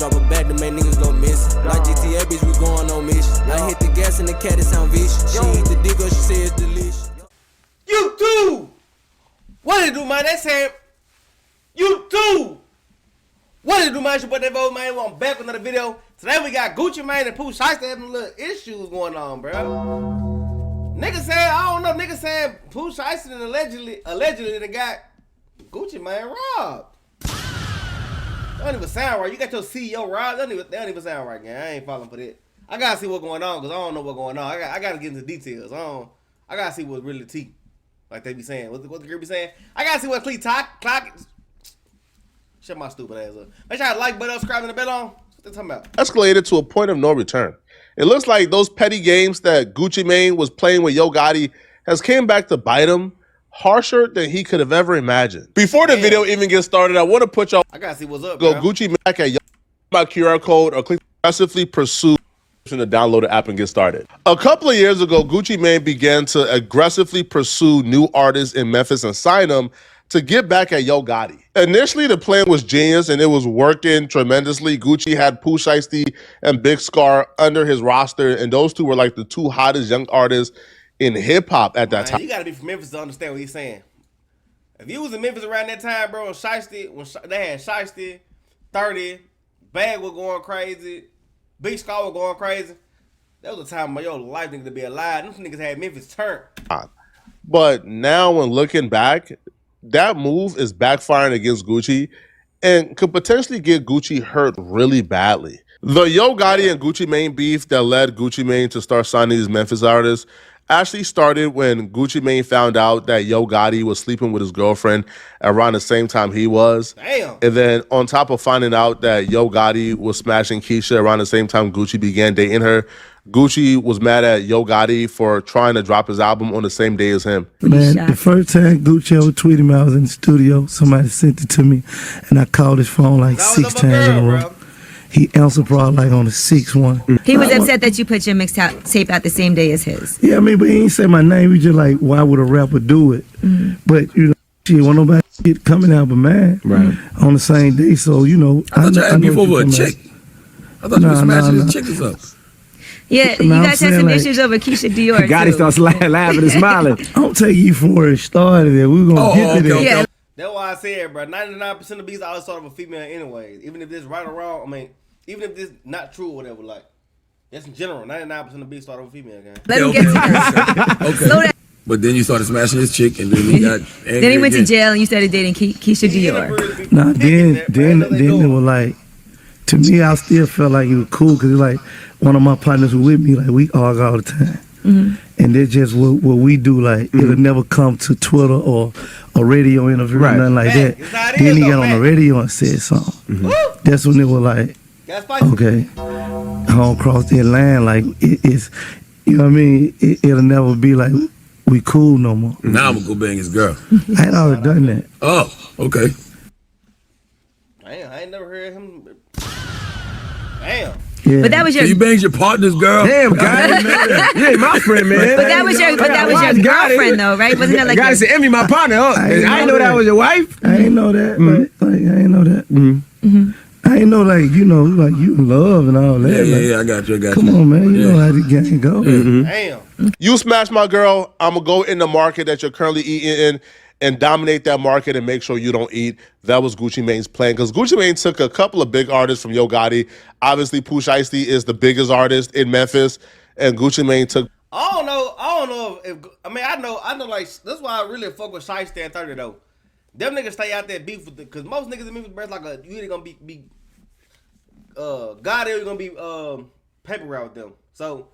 Drop a bag to make niggas go missing. Like GTA, bitch, we going on mission. I hit the gas and the cat, it sound vicious. She eat the dick, she say it's delicious. You too! What it do, man? That's him. You too! What it do, man? It's your boy Daveo, man. I'm back with another video. Today we got Gucci Mane and Pooh Shiesty having little issues going on, bro. Niggas saying, I don't know, niggas saying Pooh Shiesty and allegedly they got Gucci Mane robbed. That don't even sound right. You got your CEO robbed. That don't even sound right, man. I ain't falling for that. I gotta see what's going on, because I don't know what's going on. I gotta get into details. I gotta see what's really tea. Like they be saying. What the girl be saying? I gotta see what clock. Shut my stupid ass up. Make sure I like button, subscribe, and the bell on. What they talking about? Escalated to a point of no return. It looks like those petty games that Gucci Mane was playing with Yo Gotti has came back to bite him harsher than he could have ever imagined. Before the video even gets started, I want to put y'all. I gotta see what's up. Go bro. Gucci Mane back at Yo my QR code or click aggressively pursue to download the app and get started. A couple of years ago, Gucci Mane began to aggressively pursue new artists in Memphis and sign them to get back at Yo Gotti. Initially, the plan was genius and it was working tremendously. Gucci had Pooh Shiesty and Big Scar under his roster, and those two were like the two hottest young artists in hip-hop at that time. You gotta be from Memphis to understand what he's saying. If you was in Memphis around that time, bro, when they had Shiesty, 30, Bag was going crazy, Big Scar was going crazy, that was a time where your life nigga to be alive. Them niggas had Memphis turned. But now when looking back, that move is backfiring against Gucci and could potentially get Gucci hurt really badly. The Yo Gotti and Gucci Mane beef that led Gucci Mane to start signing these Memphis artists actually started when Gucci Mane found out that Yo Gotti was sleeping with his girlfriend around the same time he was. Damn. And then on top of finding out that Yo Gotti was smashing Keisha around the same time Gucci began dating her, Gucci was mad at Yo Gotti for trying to drop his album on the same day as him. Man, the first time Gucci ever tweeted me, I was in the studio. Somebody sent it to me, and I called his phone like 6 times in a row. Bro. He answered probably like on the 6th one. He was upset that you put your mixtape out the same day as his. Yeah, I mean, but he ain't say my name. He just like, why would a rapper do it? But, you know, shit, when nobody shit coming out but mine on the same day. So, you know. I thought you asked me for a chick. I thought you were smashing his chick or something. Yeah, you guys had some issues over Keisha Dior. Gotti starts laughing and smiling. I'm taking you from where it started. We're going to get to that. Yeah. That's why I said, bro, 99% of beats always start with a female anyway. Even if this right or wrong, I mean, even if this not true or whatever, like, that's in general. 99% of beats start with a female, gang. Let him get to that. Okay. Slow down. But then you started smashing his chick, and then he got angry. Then he went to jail, and you started dating Keisha Dior. Nah, then it was like, to me, I still felt like it was cool because like one of my partners was with me, like we argue all the time. And that's just what we do. Like it'll never come to Twitter or a radio interview or nothing like that. Then he got on the radio and said something. That's when it was like, okay, I don't cross that line. Like it's, you know what I mean? It'll never be like we cool no more. Now I'm gonna go bang his girl. I had already done that. Oh, okay. I ain't never heard him. Damn. Yeah. But that was your. So you banged your partner's girl. Damn, Gotti, man. You ain't my friend, man. But that was your girlfriend, though, right? Wasn't that like? Gotti said, "Emmy, my partner." Huh? I didn't know that was your wife. I ain't know that. Like I ain't know that. I ain't know like you know like you in love and all that. Yeah, I got you. Come on, man. You know how the game go. Damn. You smash my girl, I'm gonna go in the market that you're currently eating in and dominate that market and make sure you don't eat. That was Gucci Mane's plan, because Gucci Mane took a couple of big artists from Yo Gotti. Obviously, Pooh Shiesty is the biggest artist in Memphis, and Gucci Mane took. I don't know if I mean I know like that's why I really fuck with Shiesty and 30 though. Them niggas stay out there beef with because most niggas in Memphis, bro, it's like you either gonna be Gotti or you gonna be paper route with them. So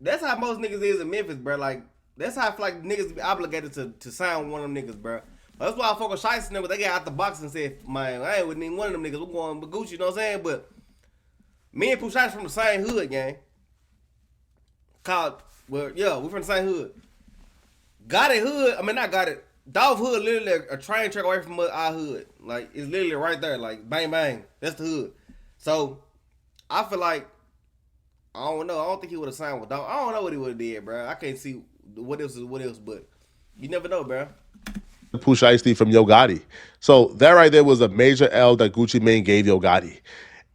that's how most niggas is in Memphis, bro. Like that's how I feel like niggas be obligated to sign one of them niggas, bro. That's why I fuck with Shiesty and them, but they got out the box and said, man, I ain't with even one of them niggas. We're going with Gucci, you know what I'm saying? But me and Pooh Shiesty from the same hood, gang. We from the same hood. Got it hood, I mean not got it. Dolph hood literally a train track away from our hood. Like it's literally right there, like bang bang. That's the hood. So I feel like I don't know. I don't think he would have signed with Dolph. I don't know what he would have did, bro. I can't see what else, but you never know, bro. Pooh Shiesty from Yo Gotti. So that right there was a major L that Gucci Mane gave Yo Gotti.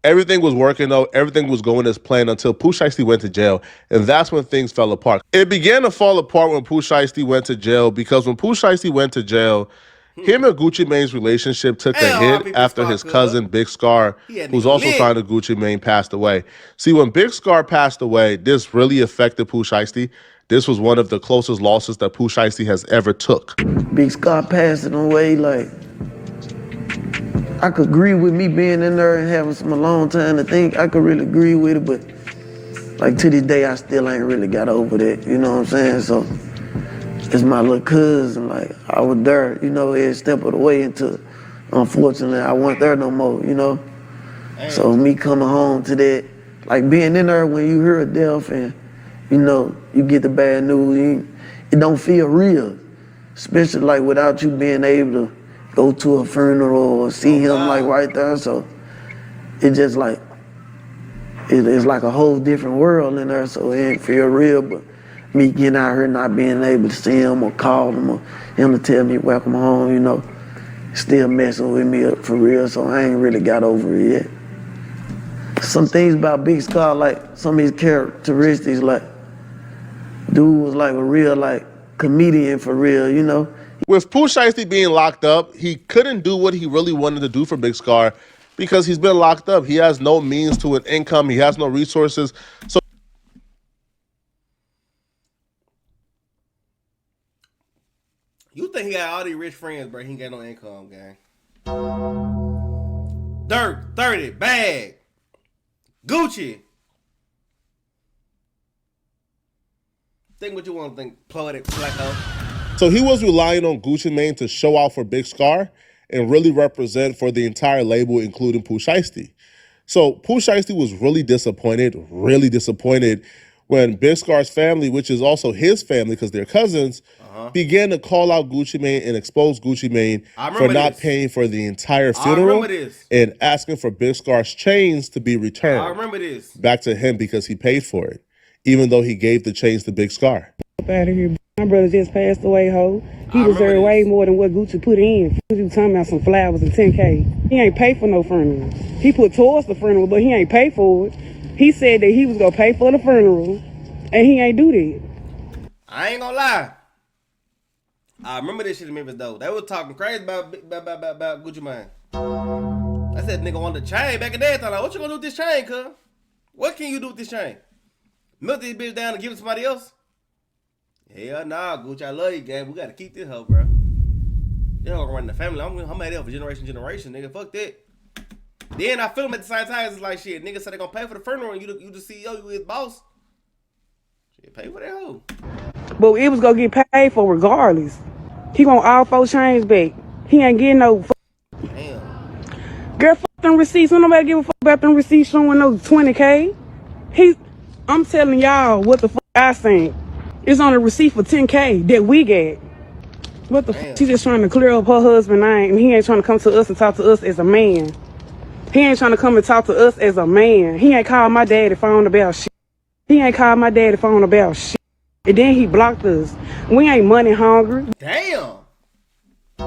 Everything was working though. Everything was going as planned until Pooh Shiesty went to jail. And that's when things fell apart. It began to fall apart when Pooh Shiesty went to jail because when Pooh Shiesty went to jail, him and Gucci Mane's relationship took a hit after his cousin, Big Scar, who's also signed to Gucci Mane, passed away. See, when Big Scar passed away, this really affected Pooh Shiesty. This was one of the closest losses that Pooh Shiesty has ever took. Big Scar passing away, like, I could agree with me being in there and having some alone time to think. I could really agree with it, but like to this day, I still ain't really got over that. You know what I'm saying? So it's my little cousin. Like I was there, you know, every step of the way until, unfortunately, I wasn't there no more. You know. So me coming home to that, like being in there when you hear a death and you know you get the bad news, it don't feel real, especially like without you being able to go to a funeral or see him like right there. So it just like, it's like a whole different world in there, so it ain't feel real. But me getting out here not being able to see him or call him or him to tell me welcome home, you know, still messing with me up for real, so I ain't really got over it yet. Some things about Big Scar, like some of his characteristics, like dude was like a real like comedian for real, you know. With Pooh Shiesty being locked up, he couldn't do what he really wanted to do for Big Scar because he's been locked up. He has no means to an income. He has no resources. So You think he got all these rich friends, bro? He ain't got no income, gang. Dirt, 30, bag, Gucci. Think what you want to think, plug it, Blacko. So he was relying on Gucci Mane to show out for Big Scar and really represent for the entire label, including Pooh Shiesty. So Pooh Shiesty was really disappointed when Big Scar's family, which is also his family because they're cousins, began to call out Gucci Mane and expose Gucci Mane for not paying for the entire funeral and asking for Big Scar's chains to be returned. I remember this. Back to him because he paid for it, even though he gave the chains to Big Scar. Up out of here. My brother just passed away, ho. He deserved way more than what Gucci put in. You talking about some flowers and 10K. He ain't paid for no funeral. He put towards the funeral, but he ain't paid for it. He said that he was gonna pay for the funeral, and he ain't do that. I ain't gonna lie. I remember this shit in Memphis though. They was talking crazy about Gucci Mane. I said nigga wanted the chain back in that time. Like, what you gonna do with this chain, cuz? What can you do with this chain? Melt this bitch down and give it to somebody else? Hell nah, Gucci, I love you, gang. We gotta keep this hoe, bro. They don't run the family. I'm at that for generation, nigga. Fuck that. Then I feel them at the same time. It's like shit. Niggas said they gonna pay for the funeral and you the CEO, you his boss. Shit, pay for that hoe. But it was gonna get paid for regardless. He want all 4 chains back. He ain't getting no. Damn. Girl, fuck them receipts. Don't nobody give a fuck about them receipts showing no 20K. I'm telling y'all what the fuck I think. It's on a receipt for 10K that we get. What the fuck? She just trying to clear up her husband's name, and he ain't trying to come to us and talk to us as a man. He ain't trying to come and talk to us as a man. He ain't called my daddy phone about shit. He ain't called my daddy phone about shit. And then he blocked us. We ain't money hungry. Damn. That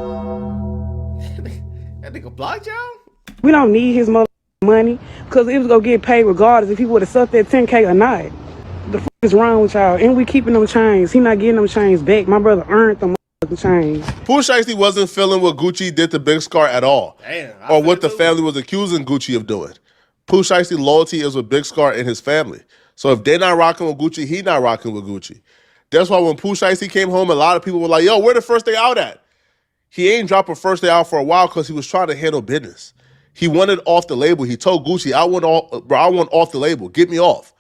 nigga blocked y'all? We don't need his money, because it was gonna get paid regardless if he would have sucked that 10K or not. The fuck is wrong with y'all? And we keeping them chains. He not getting them chains back. My brother earned them chains. Pooh Shiesty wasn't feeling what Gucci did to Big Scar at all. Damn, or what the family was accusing Gucci of doing. Pooh Shiesty loyalty is with Big Scar and his family. So if they're not rocking with Gucci, he not rocking with Gucci. That's why when Pooh Shiesty came home, a lot of people were like, yo, where the first day out at? He ain't dropping first day out for a while because he was trying to handle business. He wanted off the label. He told Gucci, I want off the label. Get me off.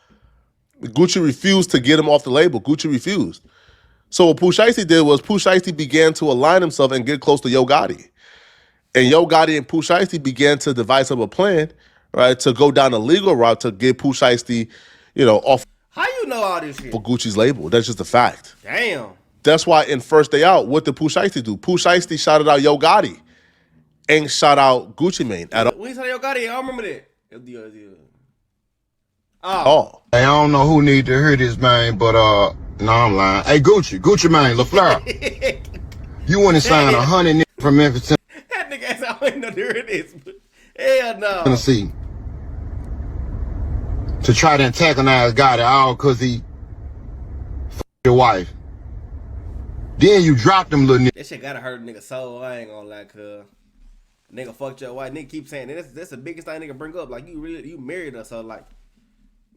Gucci refused to get him off the label. Gucci refused. So what Pooh Shiesty did was Pooh Shiesty began to align himself and get close to Yo Gotti. And Yo Gotti and Pooh Shiesty began to devise up a plan, right, to go down a legal route to get Pooh Shiesty, off. How you know all this shit? For Gucci's label. That's just a fact. Damn. That's why in First Day Out, what did Pooh Shiesty do? Pooh Shiesty shouted out Yo Gotti. Ain't shout out Gucci Mane at all. When he said Yo Gotti, I don't remember that. Oh. Hey, I don't know who need to hear this, man, but no, I'm lying. Hey, Gucci Mane, LaFleur. You wouldn't sign 100 from Memphis, that nigga ass, I don't know to hear this. Hell no. Tennessee. to try to antagonize God at all because he your wife. Then you drop them little niggas. That shit gotta hurt a nigga soul. I ain't gonna lie, cuz. Nigga fucked your wife. Nigga keep saying that's the biggest thing nigga bring up. Like, you married her, so like,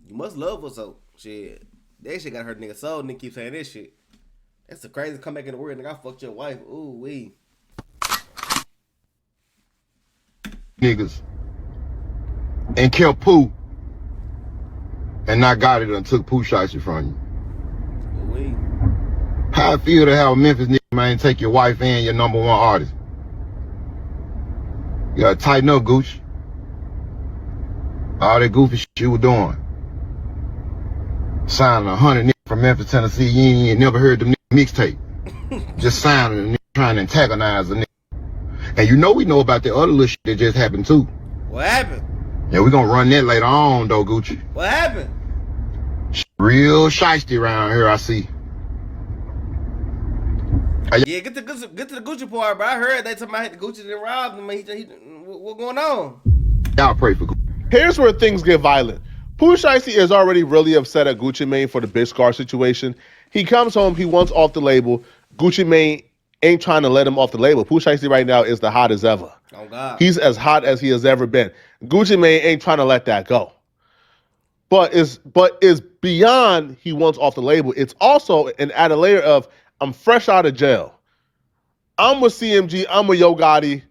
you must love her, so shit. That shit gotta hurt a nigga soul. Nigga keep saying this shit. That's the craziest comeback in the world. Nigga, I fucked your wife. Ooh, wee. Niggas. And killed Pooh. And not got it and took Pooh Shiesty from you. Ooh, wee. How I feel to have a Memphis nigga, man, take your wife and your #1 artist. You gotta tighten up, Gooch. All that goofy shit you were doing. Signing 100 niggas from Memphis, Tennessee, you ain't never heard them niggas mixtape. Just signing a nigga trying to antagonize a nigga. And you know we know about the other little shit that just happened too. What happened? Yeah, we gonna run that later on though, Gucci. What happened? Real shiesty around here, I see. Yeah, get to the Gucci part, bro. I heard they talking about the Gucci didn't rob him. What going on? Y'all pray for Gucci. Here's where things get violent. Pooh Shiesty is already really upset at Gucci Mane for the Big Scar situation. He comes home, he wants off the label. Gucci Mane ain't trying to let him off the label. Pooh Shiesty right now is the hottest ever. Oh, God. He's He's as hot as he has ever been. Gucci Mane ain't trying to let that go. But it's beyond he wants off the label. It's also an added layer of I'm fresh out of jail. I'm with CMG. I'm with Yo Gotti.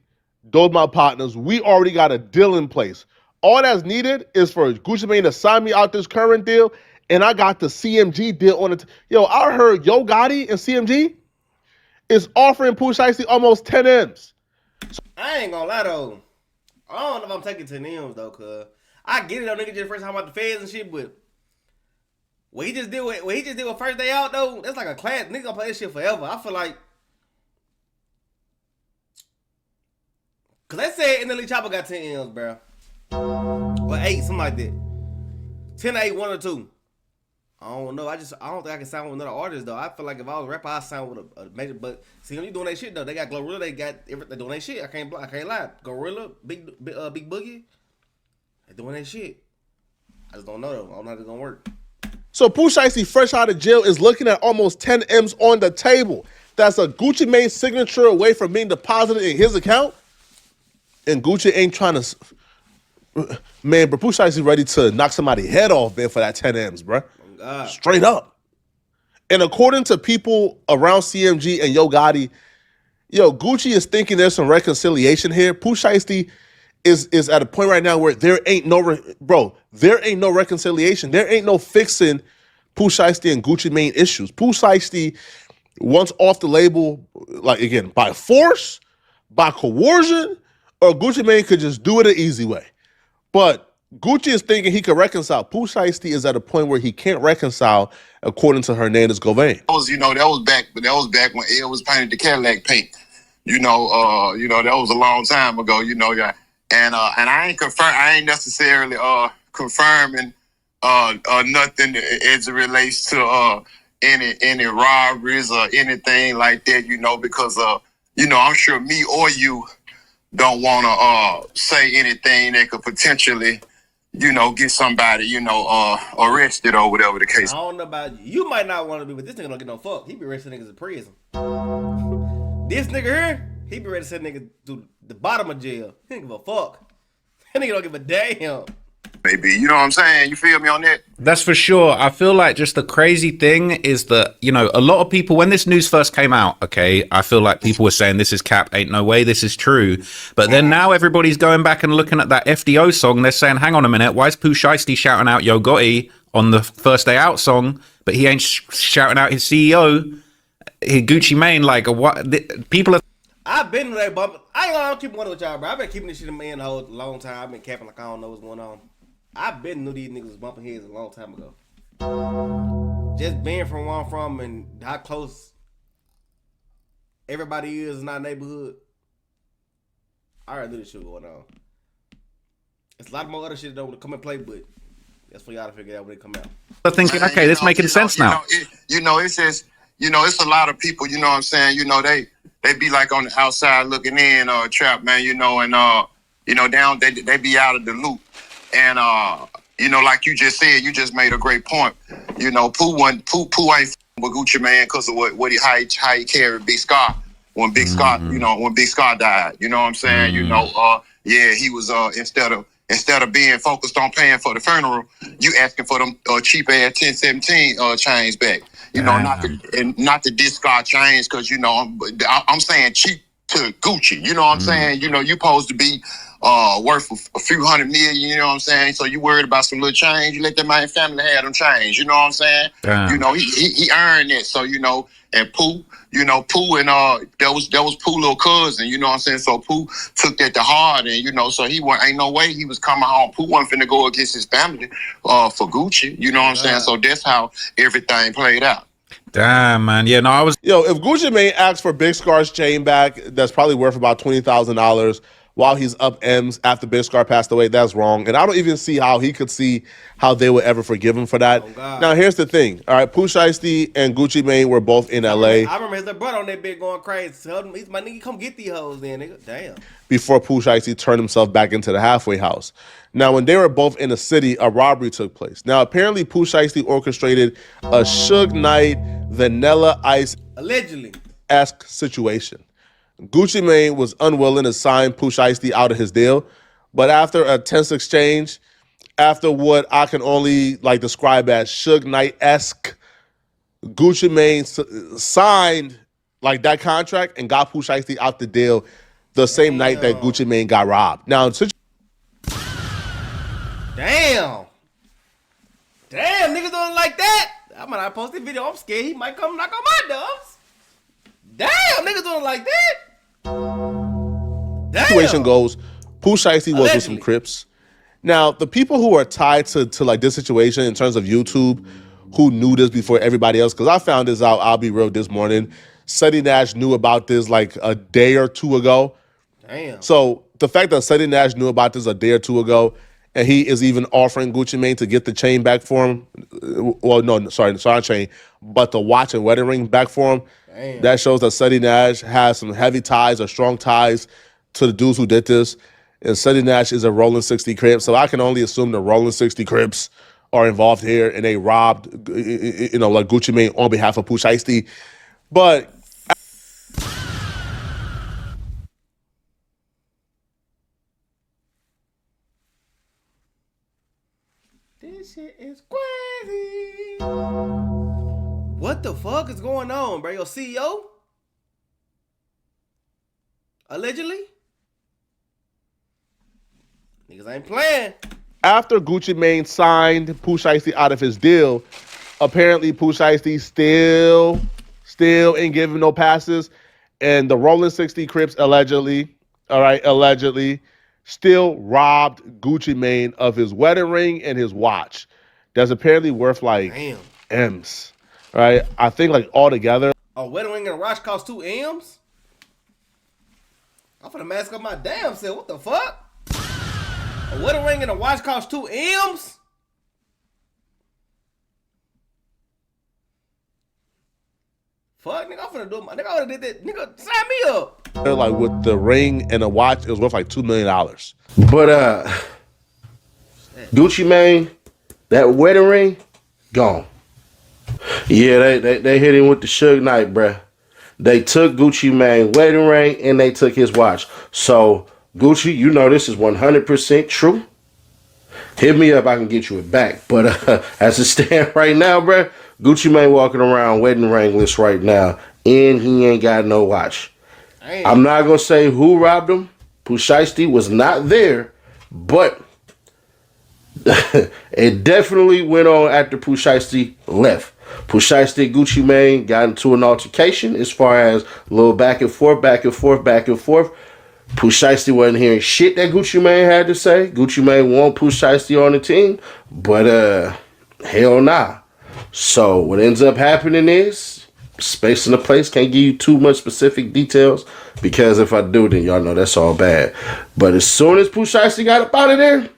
Those my partners. We already got a deal in place. All that's needed is for Gucci Mane to sign me out this current deal, and I got the CMG deal on it. Yo, I heard Yo Gotti and CMG is offering Pooh Shiesty almost 10 M's. I ain't gonna lie though. I don't know if I'm taking 10 M's though, cuz I get it though, nigga just first time about the feds and shit, but what he just did with First Day Out though, that's like a class. Nigga gonna play this shit forever. I feel like, cause let's say NLE Chopper got 10 M's, bro. Or 8, something like that. 10, 8, 1 or 2. I don't know. I don't think I can sign with another artist though. I feel like if I was a rapper, I'd sign with a major. But see, when you doing that shit though, they got Glorilla, they got everything. They doing that shit. I can't lie. Gorilla, Big Boogie, they doing that shit. I just don't know though. I don't know how it's gonna work. So Pooh Shiesty, fresh out of jail, is looking at almost 10 M's on the table. That's a Gucci Mane signature away from being deposited in his account. And Gucci ain't trying to... Man, bro, Pooh Shiesty ready to knock somebody's head off, man, for that 10 M's, bro. Oh, God. Straight up. And according to people around CMG and Yo Gotti, Gucci is thinking there's some reconciliation here. Pooh Shiesty is at a point right now where there ain't no reconciliation. There ain't no fixing Pooh Shiesty and Gucci Mane issues. Pooh Shiesty wants off the label, like, again, by force, by coercion, or Gucci Mane could just do it an easy way. But Gucci is thinking he could reconcile. Pooh Shiesty is at a point where he can't reconcile, according to Hernandez Govain. That was back when Ed was painted the Cadillac paint. That was a long time ago. And I ain't necessarily confirming nothing as it relates to any robberies or anything like that. Because I'm sure me or you don't want to say anything that could potentially, get somebody, arrested or whatever the case. I don't know about you. You might not want to be, but this nigga don't get no fuck. He be ready to send niggas in prison. This nigga here, he be ready to send niggas to the bottom of jail. He don't give a fuck. That nigga don't give a damn. Maybe, you know what I'm saying? You feel me on that? That's for sure. I feel like just the crazy thing is that, a lot of people, when this news first came out, okay, I feel like people were saying this is cap, ain't no way this is true. But then now everybody's going back and looking at that FDO song. They're saying, hang on a minute, why is Pooh Shiesty shouting out Yo Gotti on the First Day Out song, but he ain't shouting out his CEO, Gucci Mane? Like, what? People are... I've been with that bump. I ain't gonna keep one with y'all, bro. I've been keeping this shit in my hand a long time. I've been capping like I don't know what's going on. I've been knew these niggas was bumping heads a long time ago. Just being from where I'm from and how close everybody is in our neighborhood, I already knew this shit going on. It's a lot more other shit that don't come and play, but that's for y'all to figure out when they come out. I'm thinking, okay, this making sense now. It's just, it's a lot of people, you know what I'm saying? They be like on the outside looking in, Trap, man, and they be out of the loop. And you know, like you just said, you just made a great point. You know, Pooh ain't with Gucci Mane because of how he carried Big Scar when Big Scar, you know, when Big Scar died. You know what I'm saying? You know, yeah, he was instead of being focused on paying for the funeral, you asking for them cheap ass 1017 chains back. You know, not the disc Scar chains, because you know I'm saying cheap to Gucci. You know what I'm saying? You know, you supposed to be worth a few hundred million, you know what I'm saying? So you worried about some little change, you let that man family have them change, you know what I'm saying? You know, he earned it. So, you know, and Pooh, you know, Pooh and that was Pooh little cousin, you know what I'm saying? So Pooh took that to heart, and you know, so ain't no way he was coming home. Pooh wasn't finna go against his family for Gucci, you know what I'm saying? So that's how everything played out. Damn, man. Yeah, no, I was. Yo, if Gucci Mane asks for Big Scar's chain back, that's probably worth about $20,000 while he's up M's after Big Scar passed away. That's wrong. And I don't even see how he could see how they would ever forgive him for that. Now, here's the thing. All right, Pooh Shiesty and Gucci Mane were both in L.A. I remember his little brother on that bit going crazy. Told him, he's my nigga, come get these hoes then, nigga. Damn. Before Pooh Shiesty turned himself back into the halfway house. Now, when they were both in the city, a robbery took place. Now, apparently, Pooh Shiesty orchestrated a Suge Knight, Vanilla Ice allegedly-esque situation. Gucci Mane was unwilling to sign Pooh Shiesty out of his deal, but after a tense exchange, after what I can only describe as Suge Knight-esque, Gucci Mane signed that contract and got Pooh Shiesty out the deal the same night that Gucci Mane got robbed. Now, damn, niggas don't like that. I might not post this video. I'm scared he might come knock on my doors. Damn, niggas don't like that. Damn. Situation goes, Pooh Shiesty was with some Crips. Now, the people who are tied to this situation in terms of YouTube, who knew this before everybody else, because I found this out, I'll be real, this morning. Seti Nash knew about this a day or two ago. Damn. So the fact that Seti Nash knew about this a day or two ago, and he is even offering Gucci Mane to get the chain back for him. Well, no, sorry, not chain, but the watch and wedding ring back for him. Damn. That shows that Seti Nash has some heavy ties or strong ties to the dudes who did this. And Seti Nash is a Rolling 60 Crips, so I can only assume the Rolling 60 Crips are involved here, and they robbed, Gucci Mane on behalf of Pooh Shiesty. But this shit is crazy. What the fuck is going on, bro? Your CEO? Allegedly? Niggas ain't playing. after Gucci Mane signed Pooh Shiesty out of his deal, apparently Pooh Shiesty still ain't giving no passes. And the Rolling 60 Crips allegedly still robbed Gucci Mane of his wedding ring and his watch. That's apparently worth M's. Right? I think altogether. A wedding ring and a watch cost 2 M's? I'm finna mask up my damn self. What the fuck? A wedding ring and a watch cost 2 M's? Fuck, nigga, I'm finna do my nigga. I would've did that. Nigga, sign me up. With the ring and a watch, it was worth $2 million. But Gucci Mane, that wedding ring, gone. Yeah, they hit him with the Suge Knight, bruh. They took Gucci Mane's wedding ring and they took his watch. So Gucci, you know this is 100% true. Hit me up, I can get you it back. But as it stands right now, bruh, Gucci Mane walking around wedding ringless right now, and he ain't got no watch. Damn. I'm not gonna say who robbed him. Pooh Shiesty was not there, but it definitely went on after Pooh Shiesty left. Pooh Shiesty and Gucci Mane got into an altercation as far as a little back and forth. Pooh Shiesty wasn't hearing shit that Gucci Mane had to say. Gucci Mane want Pooh Shiesty on the team, but hell nah. So what ends up happening is Space in the Place. Can't give you too much specific details because if I do, then y'all know that's all bad. But as soon as Pooh Shiesty got up out of there,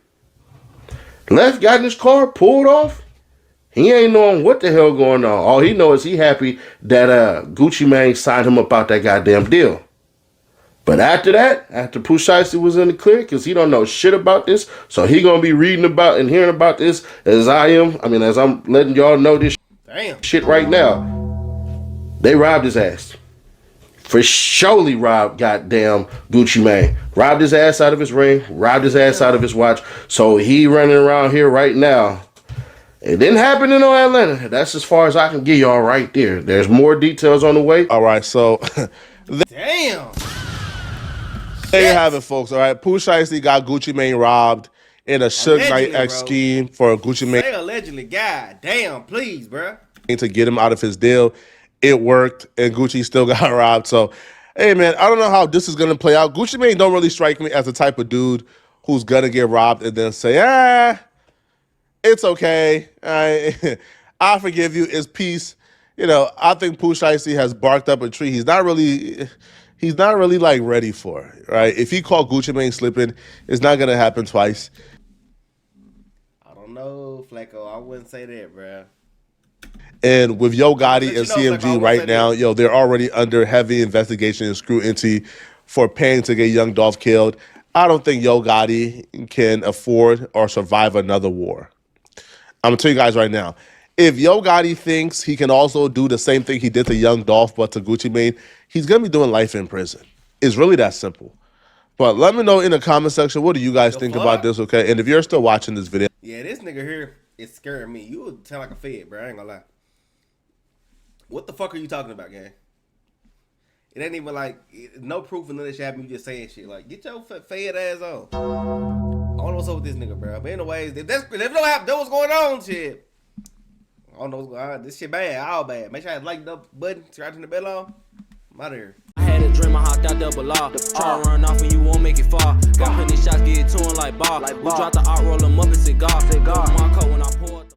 left, got in his car, pulled off, he ain't knowing what the hell going on. All he knows is he happy that Gucci Mane signed him up out that goddamn deal. But after that, after Pooh Shiesty was in the clear, because he don't know shit about this, so he gonna be reading about and hearing about this as I am. I mean, as I'm letting y'all know this shit right now. They robbed his ass. For surely robbed goddamn Gucci Mane. Robbed his ass out of his ring, robbed his ass out of his watch. So he running around here right now. It didn't happen in Atlanta. That's as far as I can give y'all right there. There's more details on the way. All right, so Damn. there you have it, folks. All right, Pooh Shiesty got Gucci Mane robbed in a Suge Knight X scheme for Gucci Mane. Say allegedly, god damn, please, bro. To get him out of his deal. It worked, and Gucci still got robbed. So, hey, man, I don't know how this is going to play out. Gucci Mane don't really strike me as the type of dude who's going to get robbed and then say, it's okay. I forgive you. It's peace. You know, I think Pooh Shiesty has barked up a tree. He's not really like ready for it, right? If he caught Gucci Mane slipping, it's not going to happen twice. I don't know, Flacco. I wouldn't say that, bro. And with Yo Gotti and CMG right now, they're already under heavy investigation and scrutiny for paying to get Young Dolph killed. I don't think Yo Gotti can afford or survive another war. I'm going to tell you guys right now, if Yo Gotti thinks he can also do the same thing he did to Young Dolph but to Gucci Mane, he's going to be doing life in prison. It's really that simple. But let me know in the comment section, what do you guys think about this, okay? And if you're still watching this video. Yeah, this nigga here is scaring me. You would sound like a fed, bro. I ain't gonna lie. What the fuck are you talking about, gang? It ain't even like, no proof of none of this shit happened. You just saying shit. Like, get your fed ass on. I don't know what's up with this nigga, bro. But anyways, if that what's going on, shit. I don't know what's going on. This shit bad, all bad. Make sure I like the button, scratching the bell on. I'm out of here. I had a dream, I hopped out double law. Try to run off and you won't make it far. Got plenty shots, get to him like ball. We dropped the art, roll them up and cigar.